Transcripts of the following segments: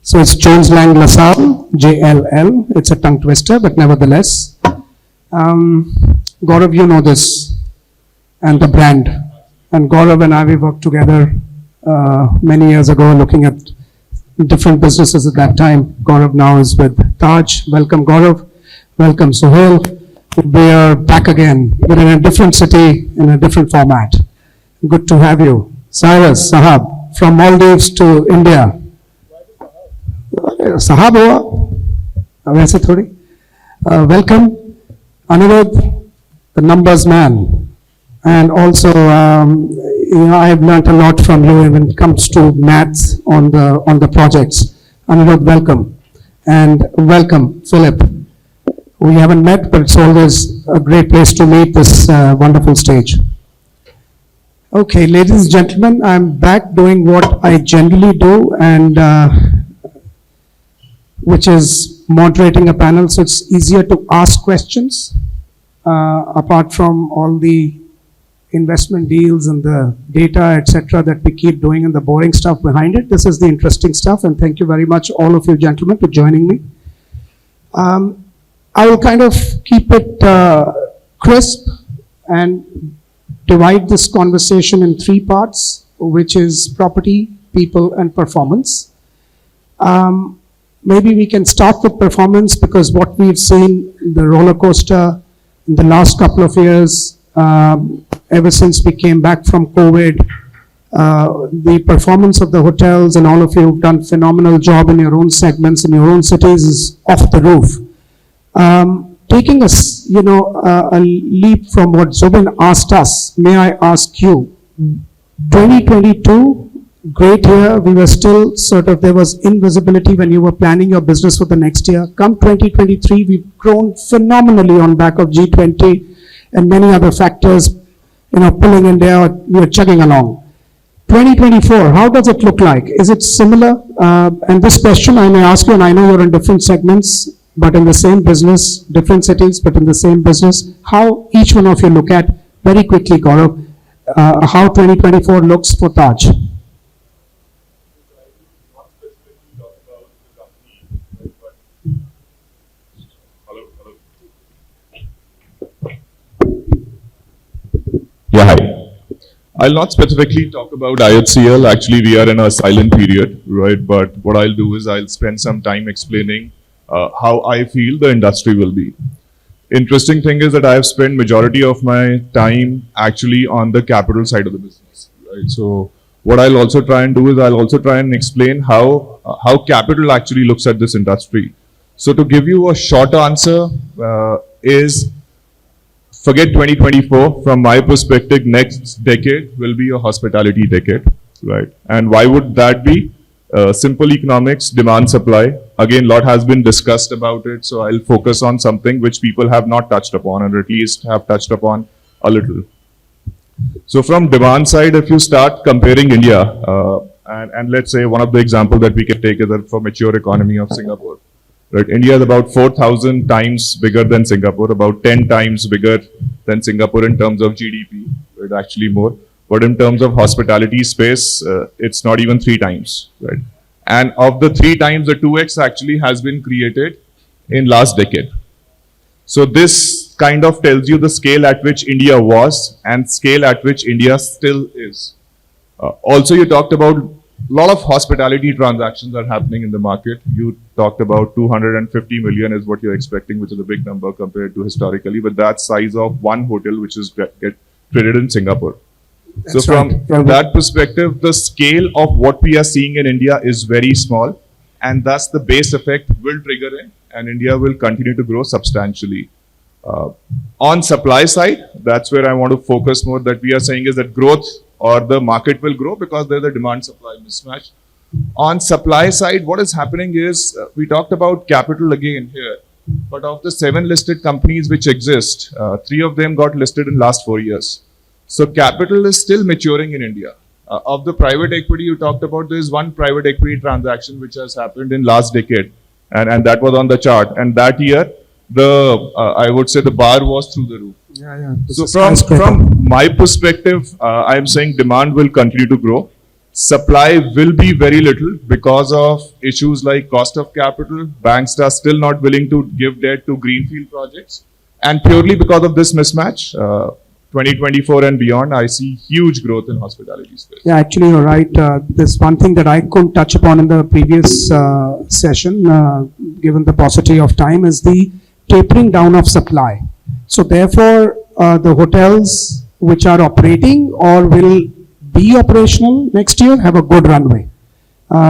So it's Jones Lang Lasalle, JLL. It's a tongue twister, but nevertheless. Gaurav, you know this, and the brand. And Gaurav and I, we worked together many years ago looking at different businesses at that time. Gaurav now is with Taj. Welcome, Gaurav. Welcome, Suhail. We are back again. We're in a different city, in a different format. Good to have you. Cyrus, Sahab, from Maldives to India. Sahab hua, वैसे थोड़ी. Welcome, Aniruddh, the numbers man. And also, I have learned a lot from you when it comes to maths on the projects. Aniruddh, welcome. And welcome, Philip. We haven't met, but it's always a great place to meet this wonderful stage. Okay, ladies and gentlemen, I'm back doing what I generally do, and which is moderating a panel, so it's easier to ask questions, apart from all the investment deals and the data, etc., that we keep doing and the boring stuff behind it. This is the interesting stuff, and thank you very much, all of you gentlemen, for joining me. I will kind of keep it crisp and divide this conversation in three parts, which is property, people, and performance. Maybe we can start with performance, because what we've seen, the roller coaster in the last couple of years, ever since we came back from COVID, the performance of the hotels, and all of you have done phenomenal job in your own segments, in your own cities, is off the roof. Taking us, a leap from what Zubin asked us, may I ask you, 2022, great year, we were still there was invisibility when you were planning your business for the next year. Come 2023, we've grown phenomenally on back of G20 and many other factors, pulling India, we are chugging along. 2024, how does it look like? Is it similar? And this question I may ask you, and I know you're in different segments, but in the same business, different cities, but in the same business. How each one of you look at, very quickly, Gaurav, how 2024 looks for Taj? Yeah, hi. I'll not specifically talk about IHCL. Actually, we are in a silent period, right? But what I'll do is I'll spend some time explaining how I feel the industry will be. Interesting thing is that I have spent majority of my time actually on the capital side of the business, right? So what I'll also try and do is I'll also try and explain how capital actually looks at this industry. So to give you a short answer is, forget 2024. From my perspective, next decade will be a hospitality decade, right? And why would that be? Simple economics, demand, supply. Again, a lot has been discussed about it, so I'll focus on something which people have not touched upon, or at least have touched upon a little. So from demand side, if you start comparing India, and let's say one of the examples that we can take is for mature economy of Singapore. Right, India is about 4,000 times bigger than Singapore, about 10 times bigger than Singapore in terms of GDP, right, actually more. But in terms of hospitality space, it's not even 3 times, right? And of the 3 times, the 2x actually has been created in last decade. So this kind of tells you the scale at which India was and scale at which India still is. Also, you talked about a lot of hospitality transactions are happening in the market. You talked about 250 million is what you're expecting, which is a big number compared to historically, but that's size of one hotel which is get traded in Singapore. That's so from that perspective, the scale of what we are seeing in India is very small, and thus the base effect will trigger in, and India will continue to grow substantially. On supply side, that's where I want to focus more. That we are saying is that growth or the market will grow because there's a demand-supply mismatch. On supply side, what is happening is, we talked about capital again here, but of the 7 listed companies which exist, 3 of them got listed in last 4 years. So capital is still maturing in India. Of the private equity you talked about, there is one private equity transaction which has happened in last decade, and that was on the chart. And that year, I would say the bar was through the roof. Yeah. So from my perspective, I am saying demand will continue to grow. Supply will be very little because of issues like cost of capital. Banks are still not willing to give debt to greenfield projects. And purely because of this mismatch, 2024 and beyond, I see huge growth in hospitality space. Yeah, actually, you're right. There's one thing that I couldn't touch upon in the previous session, given the paucity of time, is the tapering down of supply. So therefore, the hotels which are operating or will be operational next year have a good runway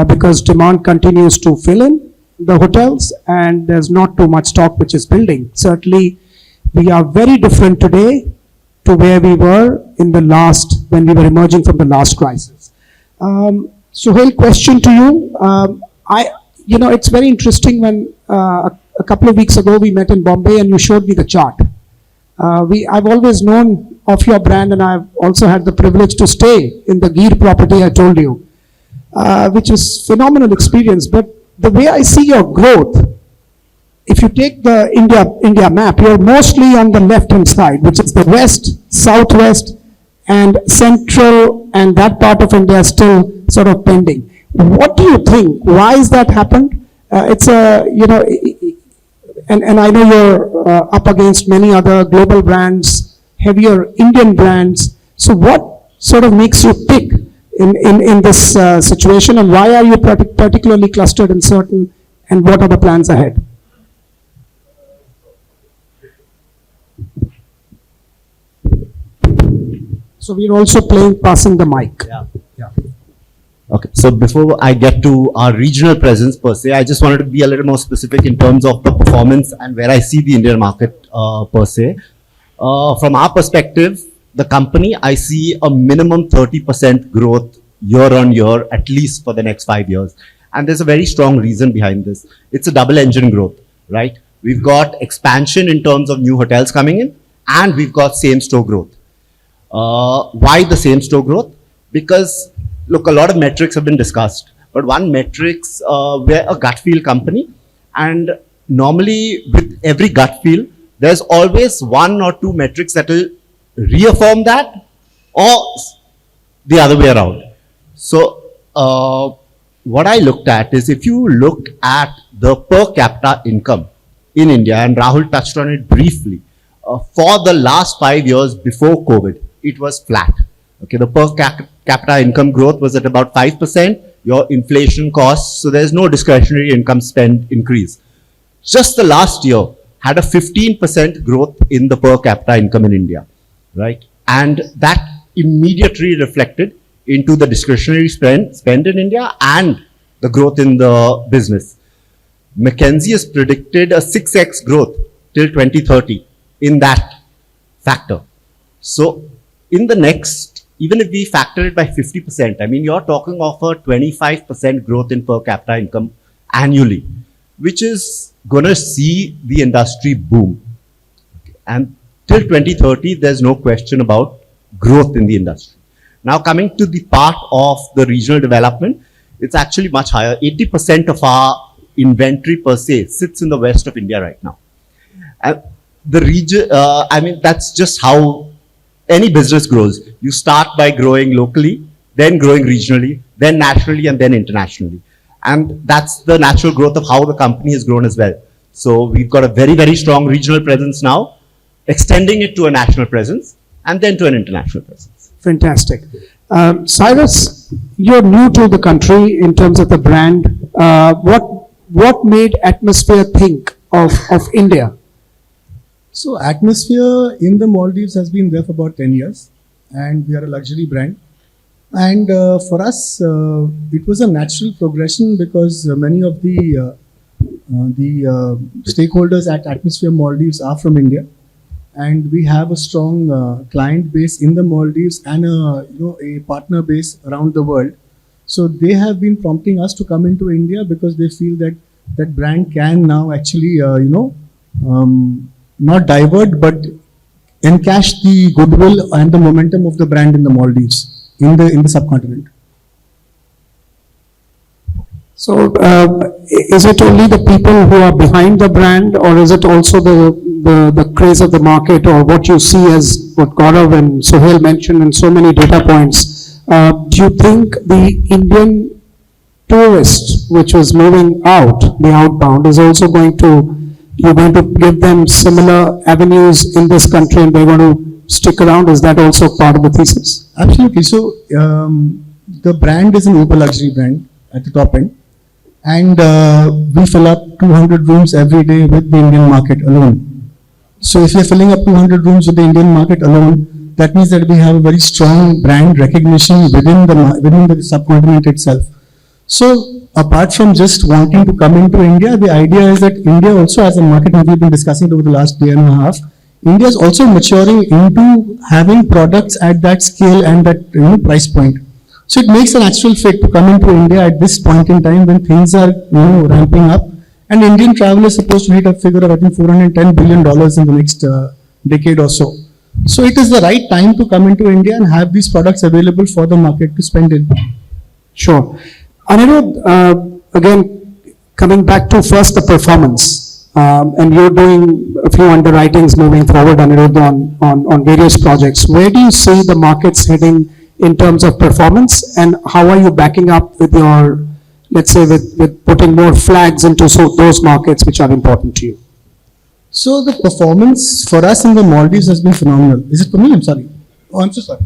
because demand continues to fill in the hotels and there's not too much stock which is building. Certainly, we are very different today to where we were in the last, when we were emerging from the last crisis. Suhail, question to you. It's very interesting when a couple of weeks ago we met in Bombay and you showed me the chart. I've always known of your brand and I've also had the privilege to stay in the Gir property I told you, which is phenomenal experience. But the way I see your growth, if you take the India map, you're mostly on the left-hand side, which is the west, southwest, and central, and that part of India is still sort of pending. What do you think? Why has that happened? And I know you're up against many other global brands, heavier Indian brands. So what sort of makes you pick in this situation, and why are you particularly clustered in certain, and what are the plans ahead? So we're also passing the mic. Yeah. Okay, so before I get to our regional presence per se, I just wanted to be a little more specific in terms of the performance and where I see the Indian market per se. From our perspective, the company, I see a minimum 30% growth year on year, at least for the next 5 years. And there's a very strong reason behind this. It's a double engine growth, right? We've got expansion in terms of new hotels coming in, and we've got same store growth. Why the same store growth? Because look, a lot of metrics have been discussed, but one metrics, we're a gut feel company, and normally with every gut feel, there's always one or two metrics that will reaffirm that or the other way around. So what I looked at is, if you look at the per capita income in India, and Rahul touched on it briefly, for the last 5 years before COVID, it was flat. Okay, the per capita income growth was at about 5%, your inflation costs, so there's no discretionary income spend increase. Just the last year had a 15% growth in the per capita income in India, right? And that immediately reflected into the discretionary spend in India and the growth in the business. McKinsey has predicted a 6x growth till 2030 in that factor. So in the next, even if we factor it by 50%, I mean, you're talking of a 25% growth in per capita income annually, which is going to see the industry boom. Okay. And till 2030, there's no question about growth in the industry. Now, coming to the part of the regional development, it's actually much higher. 80% of our inventory per se sits in the west of India right now. And the region, I mean, that's just how any business grows. You start by growing locally, then growing regionally, then nationally, and then internationally. And that's the natural growth of how the company has grown as well. So we've got a very, very strong regional presence now, extending it to a national presence, and then to an international presence. Fantastic. Cyrus, you're new to the country in terms of the brand. What made Atmosphere think of India? So Atmosphere in the Maldives has been there for about 10 years, and we are a luxury brand. And for us, it was a natural progression because many of the stakeholders at Atmosphere Maldives are from India, and we have a strong client base in the Maldives and a partner base around the world. So they have been prompting us to come into India because they feel that that brand can now actually not divert but encash the goodwill and the momentum of the brand in the Maldives, in the subcontinent. So is it only the people who are behind the brand, or is it also the craze of the market, or what you see as what Gaurav and Suhail mentioned and so many data points? Do you think the Indian tourist, which was moving out, the outbound, is also you're going to give them similar avenues in this country and they're going to stick around? Is that also part of the thesis? Absolutely. So the brand is an uber luxury brand at the top end, and we fill up 200 rooms every day with the Indian market alone. So if you're filling up 200 rooms with the Indian market alone, that means that we have a very strong brand recognition within the subcontinent itself. So apart from just wanting to come into India, the idea is that India also as a market, and we've been discussing it over the last day and a half, India is also maturing into having products at that scale and that price point. So it makes a natural fit to come into India at this point in time when things are ramping up. And Indian travel is supposed to hit a figure of I think $410 billion in the next decade or so. So it is the right time to come into India and have these products available for the market to spend in. Sure. Aniruddh, again, coming back to first the performance, and you're doing a few underwritings moving forward, Aniruddh, on various projects. Where do you see the markets heading in terms of performance, and how are you backing up with your, let's say, with putting more flags into those markets which are important to you? So the performance for us in the Maldives has been phenomenal. Is it for me? I'm sorry. Oh, I'm so sorry.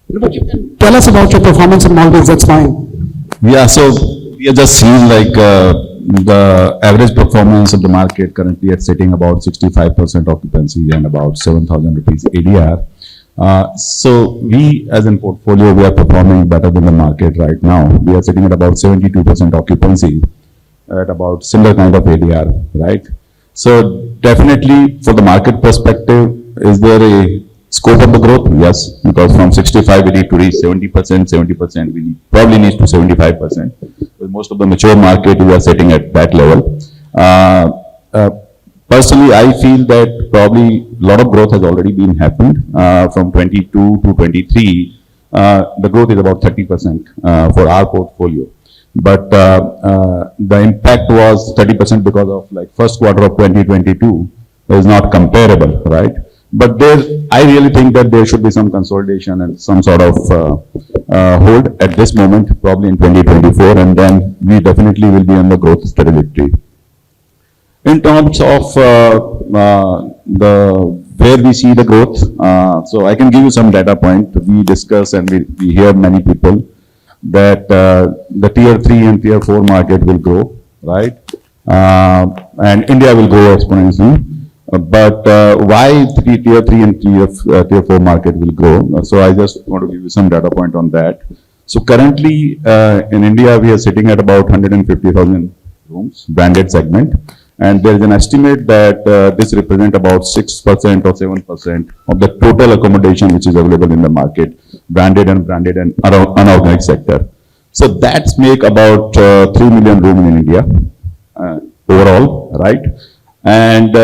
No, but you can tell us about your performance in Maldives, that's fine. Yeah, so we are just seeing like the average performance of the market currently at sitting about 65% occupancy and about 7,000 rupees ADR. So we as in portfolio, we are performing better than the market right now. We are sitting at about 72% occupancy at about similar kind of ADR, right? So definitely for the market perspective, is there a scope of the growth? Yes, because from 65 we need to reach 70%, 70% we probably need to 75%. With most of the mature market, we are sitting at that level. Personally, I feel that probably a lot of growth has already been happened from 22 to 23. The growth is about 30% for our portfolio. But the impact was 30% because of like first quarter of 2022 is not comparable, right? But there, I really think that there should be some consolidation and some sort of hold at this moment, probably in 2024, and then we definitely will be on the growth trajectory. In terms of where we see the growth, so I can give you some data point. We discuss and we hear many people that the tier 3 and tier 4 market will grow, right? And India will grow exponentially. But why tier 3 and tier 4 market will grow? So I just want to give you some data point on that. So currently in India, we are sitting at about 150,000 rooms, branded segment. And there is an estimate that this represents about 6% or 7% of the total accommodation which is available in the market, branded and unorganized sector. So that's make about 3 million rooms in India overall, right? And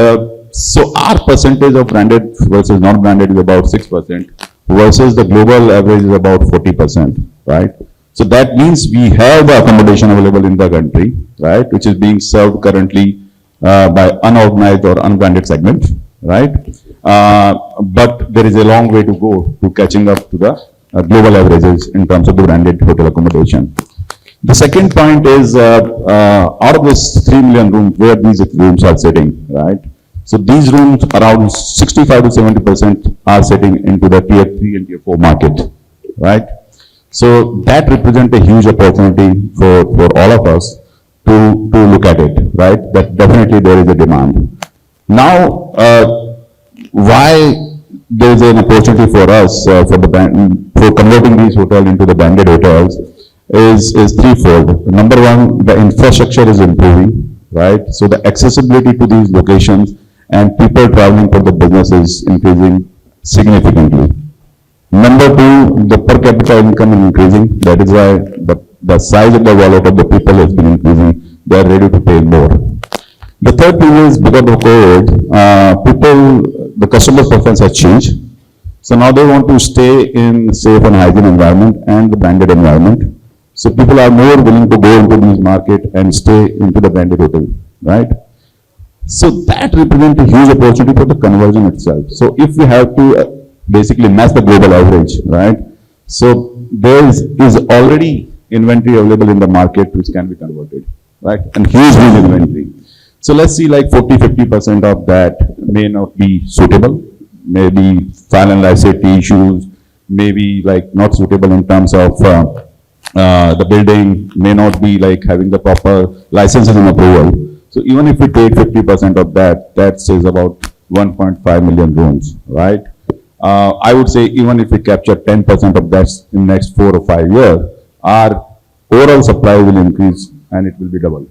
so our percentage of branded versus non-branded is about 6% versus the global average is about 40%, right? So that means we have the accommodation available in the country, right, which is being served currently by unorganized or unbranded segment, right? But there is a long way to go to catching up to the global averages in terms of the branded hotel accommodation. The second point is out of this 3 million rooms, where these rooms are sitting, right? So these rooms, around 65 to 70% are sitting into the tier 3 and tier 4 market, right? So that represents a huge opportunity for all of us to look at it, right? That definitely there is a demand. Now, why there is an opportunity for us for converting these hotels into the branded hotels is threefold. Number one, the infrastructure is improving, right? So the accessibility to these locations and people traveling for the business is increasing significantly. Number two, the per capita income is increasing. That is why the size of the wallet of the people has been increasing. They are ready to pay more. The third thing is because of COVID, the customer preference has changed. So now they want to stay in safe and hygiene environment and the branded environment. So people are more willing to go into these market and stay into the branded hotel, right? So that represents a huge opportunity for the conversion itself. So if we have to basically match the global average, right? So there is already inventory available in the market which can be converted, right? And huge inventory. So let's see like 40-50% of that may not be suitable, maybe fire and life safety issues, maybe like not suitable in terms of the building, may not be like having the proper licenses and approval. So even if we take 50% of that, that says about 1.5 million rooms, right? I would say even if we capture 10% of that in next 4 or 5 years, our overall supply will increase and it will be double,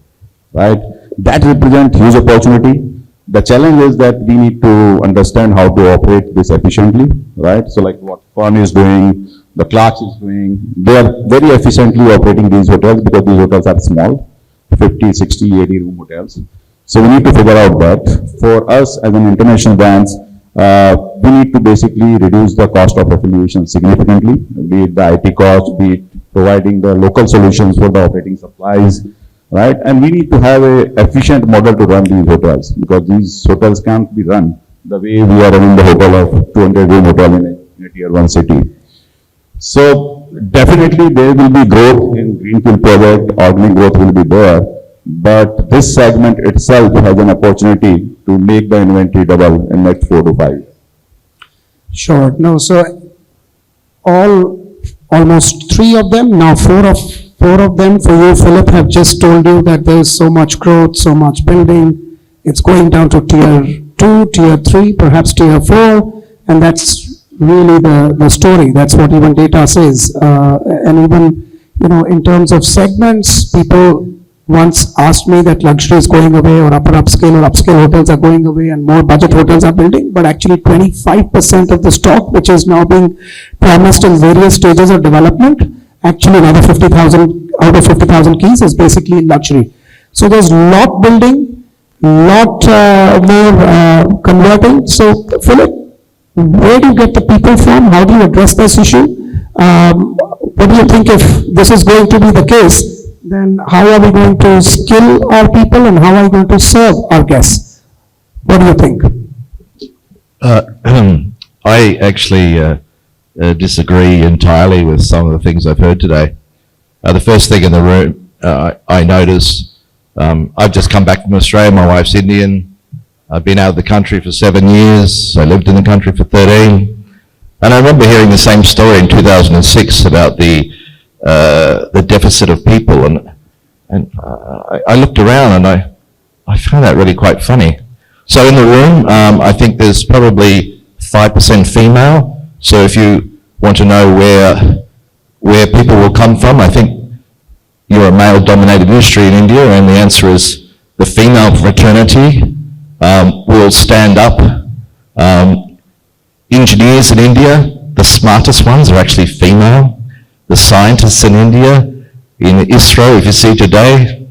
right? That represents huge opportunity. The challenge is that we need to understand how to operate this efficiently, right? So like what Fern is doing, the Clarks is doing, they are very efficiently operating these hotels because these hotels are small, 50, 60, 80 room hotels. So we need to figure out that. For us as an international brands, we need to basically reduce the cost of affiliation significantly, be it the IT cost, be it providing the local solutions for the operating supplies, right? And we need to have an efficient model to run these hotels because these hotels can't be run the way we are running the hotel of 200 room hotel in a tier 1 city. So definitely there will be growth in greenfield project, organic growth will be there, but this segment itself has an opportunity to make the inventory double in next 4 to 5 years. Sure. No, so almost 3 of them, now 4 of them for you, Philip, have just told you that there is so much growth, so much building. It's going down to tier 2, tier 3, perhaps tier 4, and that's really the story. That's what even data says. And even, in terms of segments, people once asked me that luxury is going away or upper upscale or upscale hotels are going away and more budget hotels are building, but actually 25% of the stock which is now being promised in various stages of development, actually another 50,000 out of 50,000 keys is basically luxury. So there's lot building, lot more converting. So Philip, where do you get the people from? How do you address this issue? What do you think if this is going to be the case? Then how are we going to skill our people and how are we going to serve our guests? What do you think? I actually disagree entirely with some of the things I've heard today. The first thing in the room I notice, I've just come back from Australia, my wife's Indian. I've been out of the country for 7 years. I lived in the country for 13. And I remember hearing the same story in 2006 about the deficit of people. And I looked around and I found that really quite funny. So in the room, I think there's probably 5% female. So if you want to know where people will come from, I think you're a male-dominated industry in India, and the answer is the female fraternity will stand up. Engineers in India, the smartest ones are actually female. The scientists in India, in ISRO, if you see today,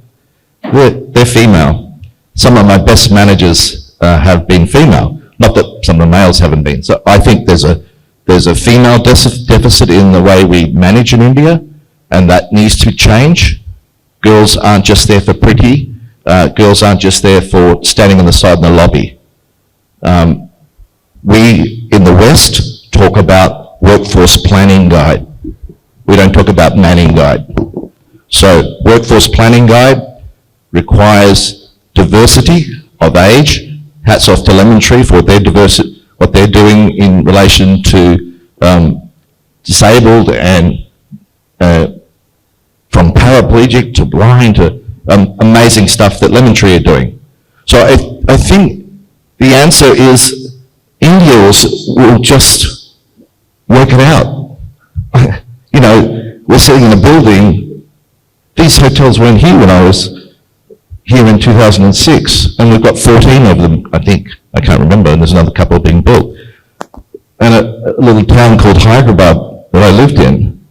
they're female. Some of my best managers have been female. Not that some of the males haven't been. So I think there's a female deficit in the way we manage in India, and that needs to change. Girls aren't just there for pretty. Girls aren't just there for standing on the side in the lobby. We in the West talk about workforce planning guide. We don't talk about manning guide. So workforce planning guide requires diversity of age. Hats off to Lemon Tree for what they're doing in relation to disabled and from paraplegic to blind to amazing stuff that Lemon Tree are doing. So I think the answer is India will just work it out. We're sitting in a building. These hotels weren't here when I was here in 2006, and we've got 14 of them, I think. I can't remember, and there's another couple being built. And a little town called Hyderabad that I lived in,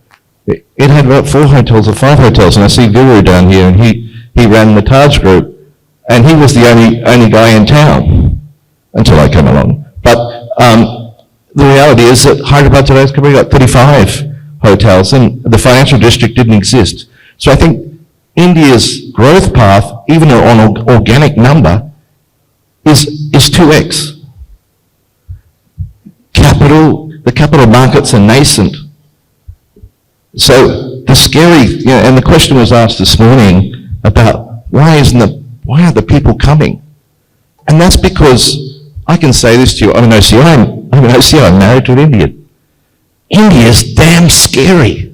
it had about 4 hotels or 5 hotels, and I see Viru down here, and he ran the Taj Group, and he was the only guy in town until I came along. But the reality is that Hyderabad today's probably got 35 hotels, and the financial district didn't exist. So I think India's growth path, even on an organic number, is 2x. The capital markets are nascent. So the scary, and the question was asked this morning about why are the people coming? And that's because I can say this to you, I'm an OCI, I'm married to an Indian. India is damn scary.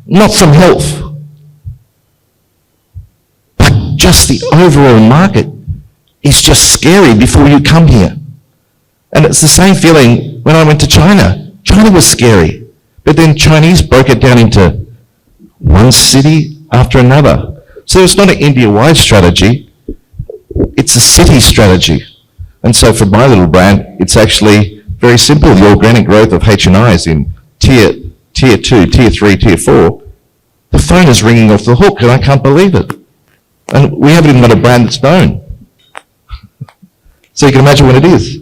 Not from health, but just the overall market is just scary before you come here. And it's the same feeling when I went to China. China was scary, but then Chinese broke it down into one city after another. So it's not an India-wide strategy, it's a city strategy. And so for my little brand, it's actually very simple. The organic growth of H&Is in tier 2, tier 3, tier 4, the phone is ringing off the hook and I can't believe it. And we haven't even got a brand that's known. So you can imagine what it is.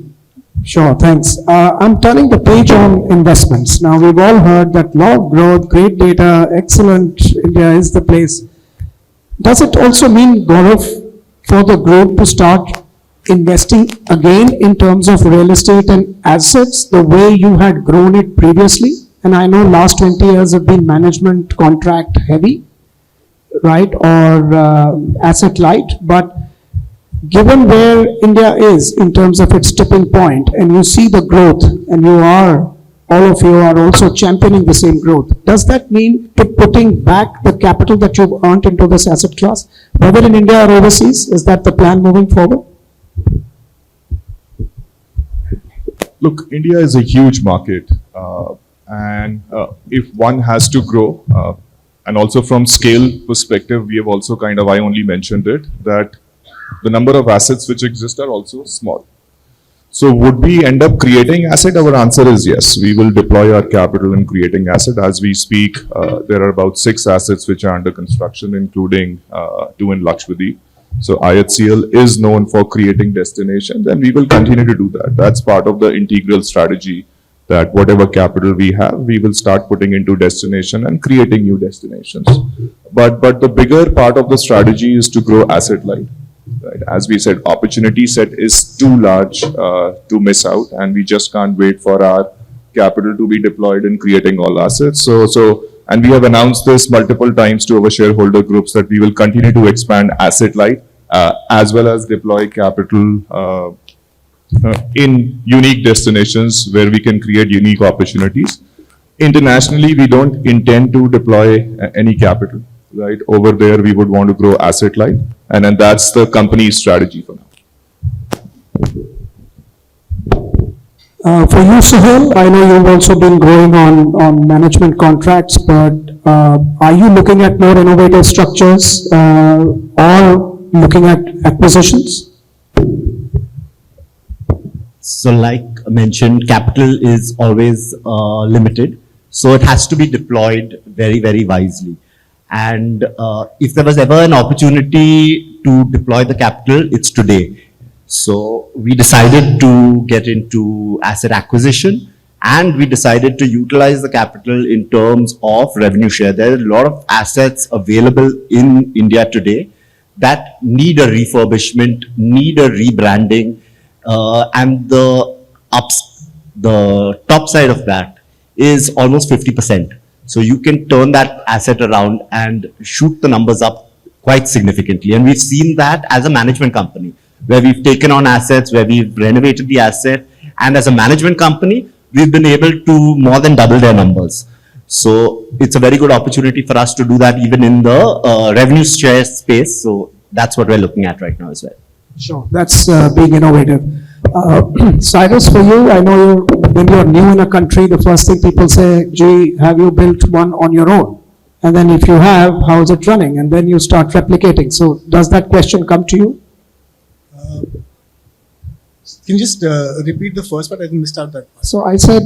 Sure, thanks. I'm turning the page on investments. Now, we've all heard that lot of growth, great data, excellent, India is the place. Does it also mean, Gaurav, for the group to start investing again in terms of real estate and assets the way you had grown it previously? And I know last 20 years have been management contract heavy, right, or asset light, but given where India is in terms of its tipping point, and you see the growth, and all of you are also championing the same growth, does that mean putting back the capital that you've earned into this asset class, whether in India or overseas? Is that the plan moving forward? Look, India is a huge market, and if one has to grow, and also from scale perspective, we have also I only mentioned it, that the number of assets which exist are also small. So would we end up creating asset? Our answer is yes. We will deploy our capital in creating asset. As we speak, there are about 6 assets which are under construction, including 2 in Lakshadweep. So IHCL is known for creating destinations, and we will continue to do that. That's part of the integral strategy, that whatever capital we have, we will start putting into destination and creating new destinations. But the bigger part of the strategy is to grow asset light. Right. As we said, opportunity set is too large to miss out, and we just can't wait for our capital to be deployed in creating all assets. And we have announced this multiple times to our shareholder groups that we will continue to expand asset light as well as deploy capital in unique destinations where we can create unique opportunities. Internationally, we don't intend to deploy any capital. Right over there, we would want to grow asset light, and then that's the company's strategy for now. For you, Suhail, I know you've also been growing on management contracts, but are you looking at more innovative structures or looking at acquisitions? So like mentioned, capital is always limited. So it has to be deployed very, very wisely. And if there was ever an opportunity to deploy the capital, it's today. So we decided to get into asset acquisition, and we decided to utilize the capital in terms of revenue share. There are a lot of assets available in India today that need a refurbishment, need a rebranding, and the top side of that is almost 50%. So you can turn that asset around and shoot the numbers up quite significantly. And we've seen that as a management company, where we've taken on assets, where we've renovated the asset. And as a management company, we've been able to more than double their numbers. So it's a very good opportunity for us to do that even in the revenue share space. So that's what we're looking at right now as well. Sure, that's being innovative. Cyrus, for you, I know when you're new in a country, the first thing people say, gee, have you built one on your own? And then if you have, how is it running? And then you start replicating. So does that question come to you? Can you just repeat the first part? I missed out that part. So I said,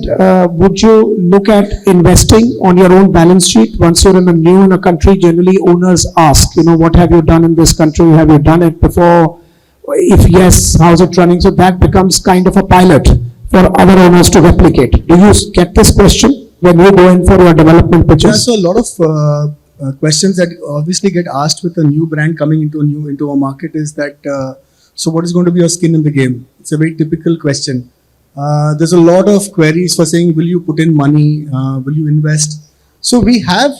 would you look at investing on your own balance sheet? Once you're new in a country, generally owners ask, what have you done in this country? Have you done it before? If yes, how's it running? So that becomes kind of a pilot for other owners to replicate. Do you get this question when you go in for your development pitches? Yeah, so a lot of questions that obviously get asked with a new brand coming into a market is that, so what is going to be your skin in the game? It's a very typical question. There's a lot of queries for saying, will you put in money? Will you invest? So we have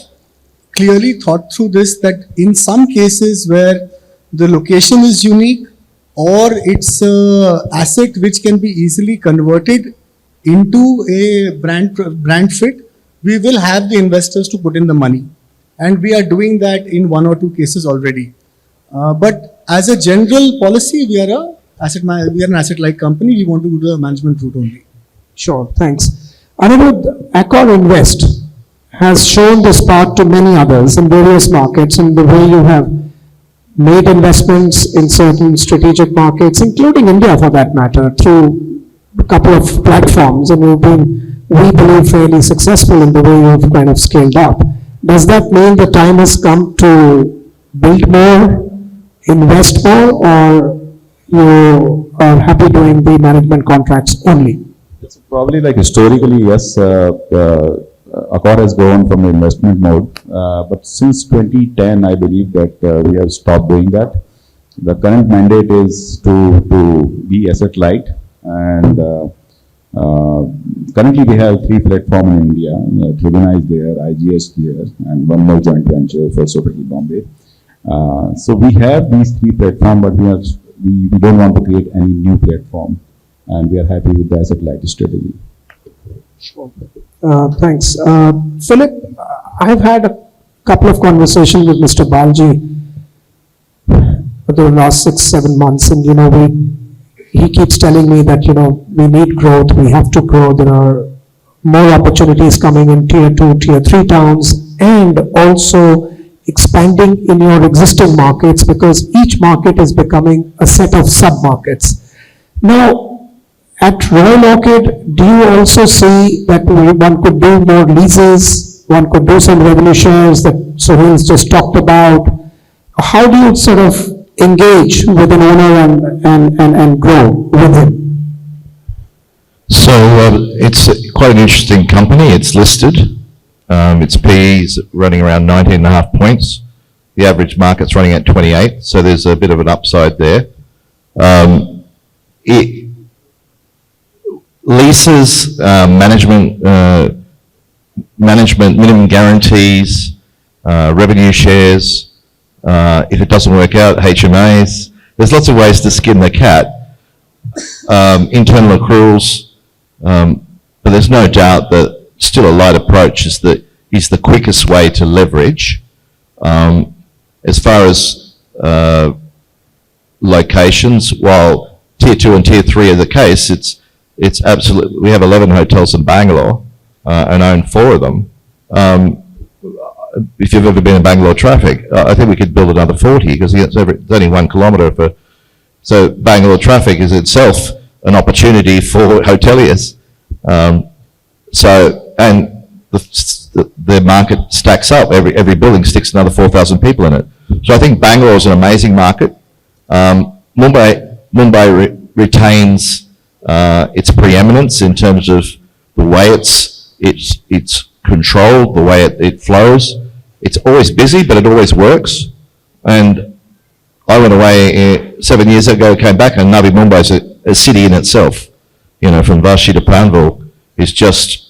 clearly thought through this, that in some cases where the location is unique or it's a asset which can be easily converted into a brand fit, we will have the investors to put in the money. And we are doing that in 1 or 2 cases already. But as a general policy, we are an asset-like company. We want to do the management route only. Sure, thanks. Aniruddh, Accor Invest has shown this path to many others in various markets, in the way you have made investments in certain strategic markets, including India for that matter, through a couple of platforms, and you've been, we believe, fairly successful in the way you've kind of scaled up. Does that mean the time has come to build more, invest more, or you are happy doing the management contracts only? It's probably like historically, yes, Accor has gone from the investment mode, but since 2010, I believe that we have stopped doing that. The current mandate is to be asset light, and currently we have 3 platforms in India. Regenta is there, IGS there, and one more joint venture for Sofitel Bombay. So we have these 3 platforms, but we don't want to create any new platform, and we are happy with the asset light strategy. Sure. Thanks. Philip, I've had a couple of conversations with Mr. Balji for the last 6-7 months, and he keeps telling me that we need growth, we have to grow. There are more opportunities coming in tier 2, tier 3 towns, and also expanding in your existing markets, because each market is becoming a set of sub-markets. Now, at Royal Orchid, do you also see that one could do more leases, one could do some revenue shares that Suhail's just talked about? How do you sort of engage with an owner and grow with him? So it's quite an interesting company. It's listed. Its PE is running around 19.5 points. The average market's running at 28, so there's a bit of an upside there. Leases, management, minimum guarantees, revenue shares. If it doesn't work out, HMAs. There's lots of ways to skin the cat. Internal accruals, but there's no doubt that still a light approach is the quickest way to leverage. As far as locations, while tier 2 and tier 3 are the case, it's absolutely, we have 11 hotels in Bangalore and own 4 of them. If you've ever been in Bangalore traffic, I think we could build another 40, because it's only 1 kilometre so Bangalore traffic is itself an opportunity for hoteliers. And the market stacks up. Every building sticks another 4,000 people in it. So I think Bangalore is an amazing market. Mumbai retains its preeminence in terms of the way it's controlled, the way it flows. It's always busy, but it always works. And I went away 7 years ago, came back, and Navi Mumbai is a city in itself. From Vashi to Panvel is just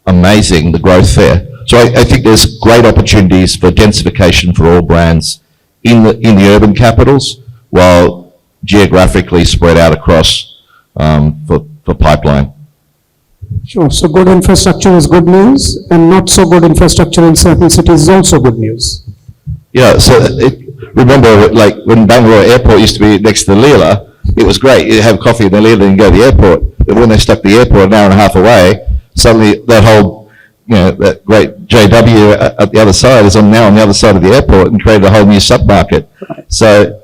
amazing, the growth there. So I think there's great opportunities for densification for all brands in the urban capitals, while geographically spread out across for pipeline. Sure. So good infrastructure is good news, and not so good infrastructure in certain cities is also good news. Yeah, so remember, like when Bangalore Airport used to be next to the Leela, it was great. You have coffee in the Leela and go to the airport. But when they stuck the airport an hour and a half away, suddenly that whole, that great JW at the other side is now on the other side of the airport, and created a whole new sub-market. Right. So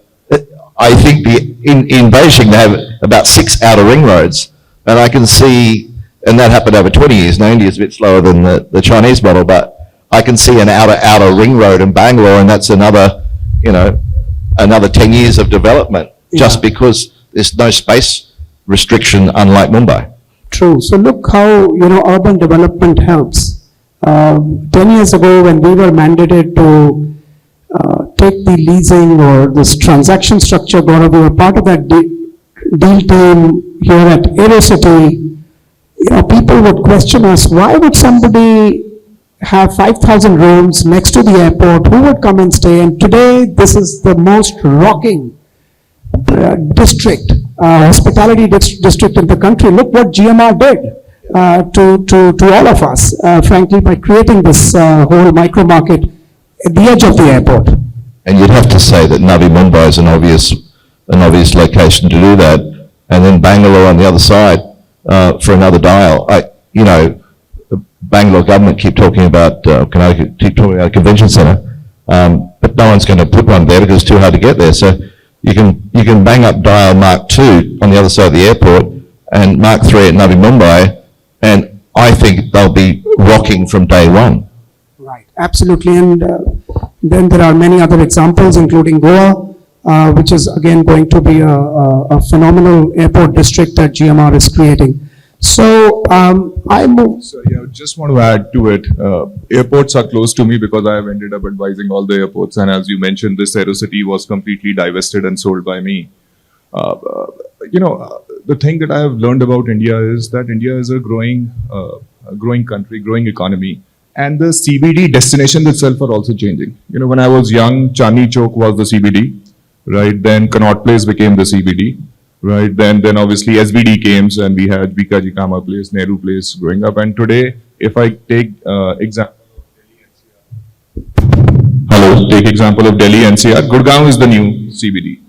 I think in Beijing they have about 6 outer ring roads, and I can see, and that happened over 20 years. Now India's a bit slower than the Chinese model, but I can see an outer ring road in Bangalore, and that's another 10 years of development, just because there's no space restriction, unlike Mumbai. True. So look how, urban development helps. 10 years ago, when we were mandated to take the leasing or this transaction structure, Gaurav, we were part of that deal team here at AeroCity, people would question us, why would somebody have 5,000 rooms next to the airport? Who would come and stay? And today, this is the most rocking district, hospitality district in the country. Look what GMR did to all of us, frankly, by creating this whole micro market at the edge of the airport. And you'd have to say that Navi Mumbai is an obvious location to do that, and then Bangalore on the other side for another dial. The Bangalore government keep talking about keep talking about a convention centre, but no one's going to put one there because it's too hard to get there. So you can bang up dial Mark 2 on the other side of the airport and Mark 3 at Navi Mumbai, and I think they'll be rocking from day one. Right, absolutely. And then there are many other examples, including Goa, which is again going to be a phenomenal airport district that GMR is creating. So I move. So yeah, just want to add to it. Airports are close to me because I have ended up advising all the airports. And as you mentioned, this AeroCity was completely divested and sold by me. The thing that I have learned about India is that India is a growing country, growing economy. And the CBD destinations itself are also changing. When I was young, Chandni Chowk was the CBD, right? Then Connaught Place became the CBD. Right, then obviously SBD came and we had Bikaji Kama Place, Nehru Place growing up. And today, if I take example of Delhi NCR, Gurgaon is the new CBD,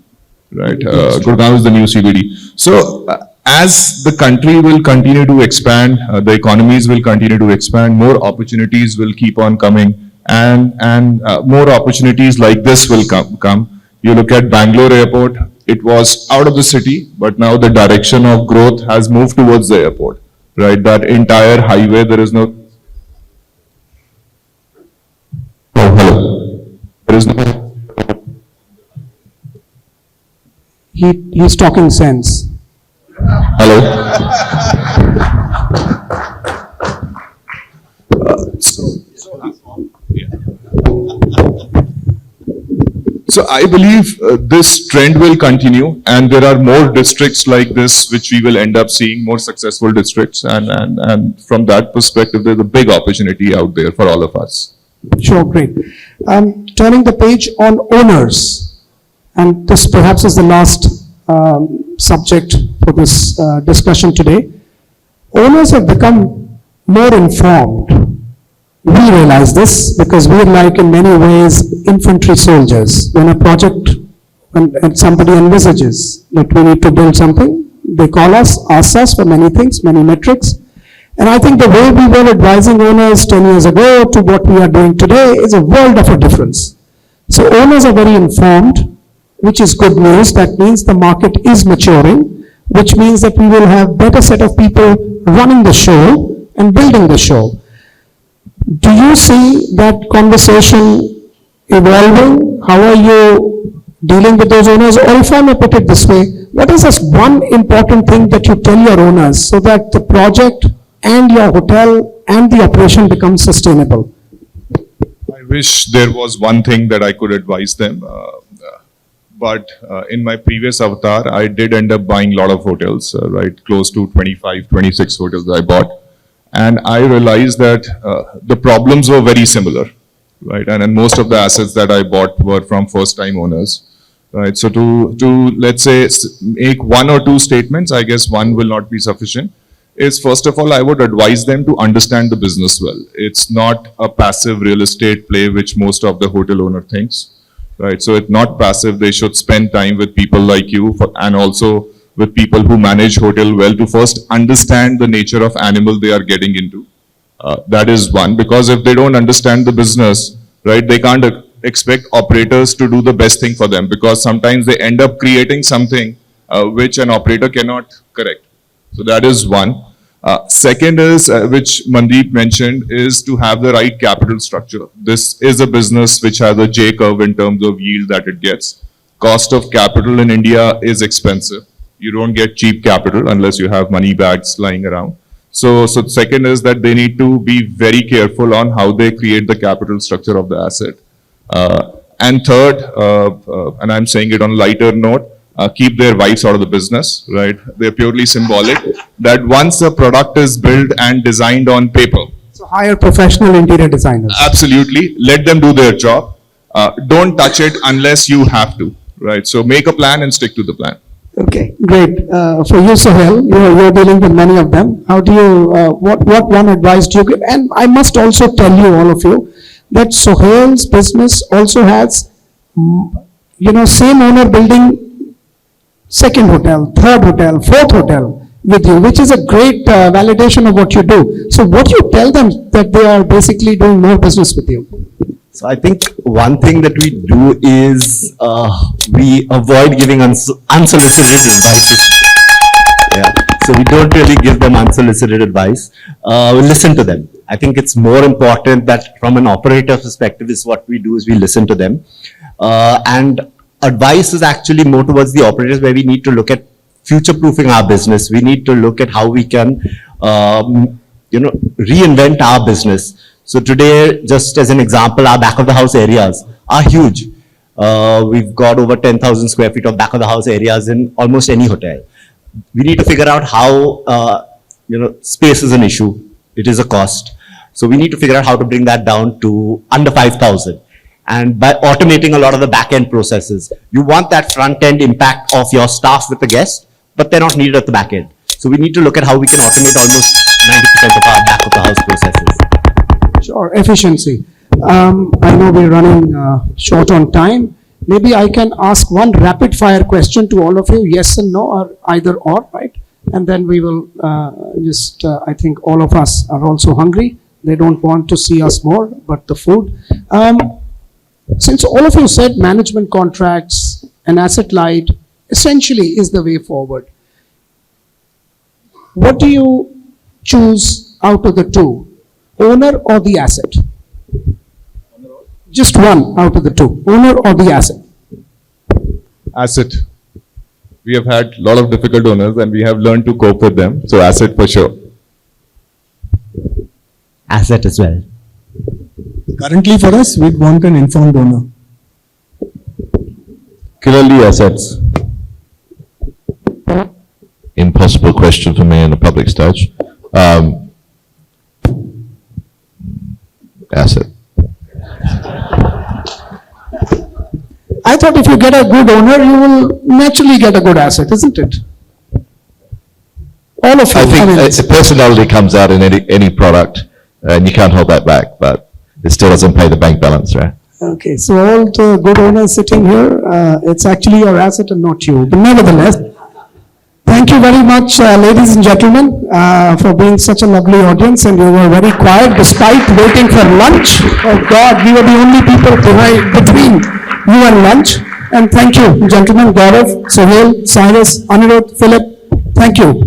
right? Gurgaon is the new CBD. So as the country will continue to expand, the economies will continue to expand, more opportunities will keep on coming, and more opportunities like this will come. You look at Bangalore Airport. It was out of the city, but now the direction of growth has moved towards the airport, right? That entire highway, there is no... Oh, hello. There is no... He's talking sense. Hello? So I believe this trend will continue, and there are more districts like this which we will end up seeing, more successful districts, and from that perspective, there's a big opportunity out there for all of us. Sure, great. Turning the page on owners, and this perhaps is the last subject for this discussion today. Owners have become more informed. We realize this because we're like in many ways infantry soldiers. When a project, when somebody envisages that we need to build something, they call us, ask us for many things, many metrics. And I think the way we were advising owners 10 years ago to what we are doing today is a world of a difference. So owners are very informed, which is good news. That means the market is maturing, which means that we will have better set of people running the show and building the show. Do you see that conversation evolving? How are you dealing with those owners? Or if I may put it this way, what is this one important thing that you tell your owners so that the project and your hotel and the operation becomes sustainable? I wish there was one thing that I could advise them. But in my previous avatar, I did end up buying a lot of hotels, right? Close to 25, 26 hotels I bought. And I realized that the problems were very similar, right? And most of the assets that I bought were from first-time owners, right? So to let's say make one or two statements, I guess one will not be sufficient, is first of all, I would advise them to understand the business well. It's not a passive real estate play, which most of the hotel owner thinks, right? So it's not passive. They should spend time with people like you and also with people who manage hotel well to first understand the nature of animal they are getting into. That is one, because if they don't understand the business, right, they can't expect operators to do the best thing for them, because sometimes they end up creating something which an operator cannot correct. So that is one. Second is, which Mandeep mentioned, is to have the right capital structure. This is a business which has a J curve in terms of yield that it gets. Cost of capital in India is expensive. You don't get cheap capital unless you have money bags lying around. So second is that they need to be very careful on how they create the capital structure of the asset. And third, and I'm saying it on a lighter note, keep their wives out of the business, right? They're purely symbolic. That once a product is built and designed on paper, So hire professional interior designers. absolutely, let them do their job. Don't touch it unless you have to, right? So make a plan and stick to the plan. Okay, great. For you, Suhail, you're dealing with many of them. How do you, what one advice do you give? And I must also tell you, all of you, that Suhail's business also has, same owner building second hotel, third hotel, fourth hotel with you, which is a great validation of what you do. So what do you tell them that they are basically doing more business with you? So I think one thing that we do is we avoid giving unsolicited advice. Yeah. So we don't really give them unsolicited advice. We listen to them. I think it's more important that from an operator perspective is what we do is we listen to them. And advice is actually more towards the operators where we need to look at future-proofing our business. We need to look at how we can, reinvent our business. So today, just as an example, our back of the house areas are huge. We've got over 10,000 square feet of back of the house areas in almost any hotel. We need to figure out how, space is an issue. It is a cost. So we need to figure out how to bring that down to under 5,000. And by automating a lot of the back-end processes, you want that front-end impact of your staff with the guest, but they're not needed at the back-end. So we need to look at how we can automate almost 90% of our back-of-the-house processes. Sure, efficiency. I know we're running short on time. Maybe I can ask one rapid-fire question to all of you, yes and no, or either or, right? And then we will I think all of us are also hungry. They don't want to see us more, but the food. Since all of you said management contracts and asset light essentially is the way forward, what do you choose out of the two, owner or the asset? Just one out of the two, owner or the asset? Asset. We have had a lot of difficult owners and we have learned to cope with them. So asset for sure. Asset as well. Currently for us, we'd want an informed owner. Clearly assets. Impossible question for me in a public stage. Asset. I thought if you get a good owner, you will naturally get a good asset, isn't it? All of you. I think personality comes out in any product, and you can't hold that back, but it still doesn't pay the bank balance, right? Okay, so all the good owners sitting here, it's actually your asset and not you. But nevertheless, thank you very much, ladies and gentlemen, for being such a lovely audience, and you were very quiet despite waiting for lunch. Oh God, we were the only people between you and lunch. And thank you, gentlemen, Gaurav, Suhail, Cyrus, Aniruddh, Philip, thank you.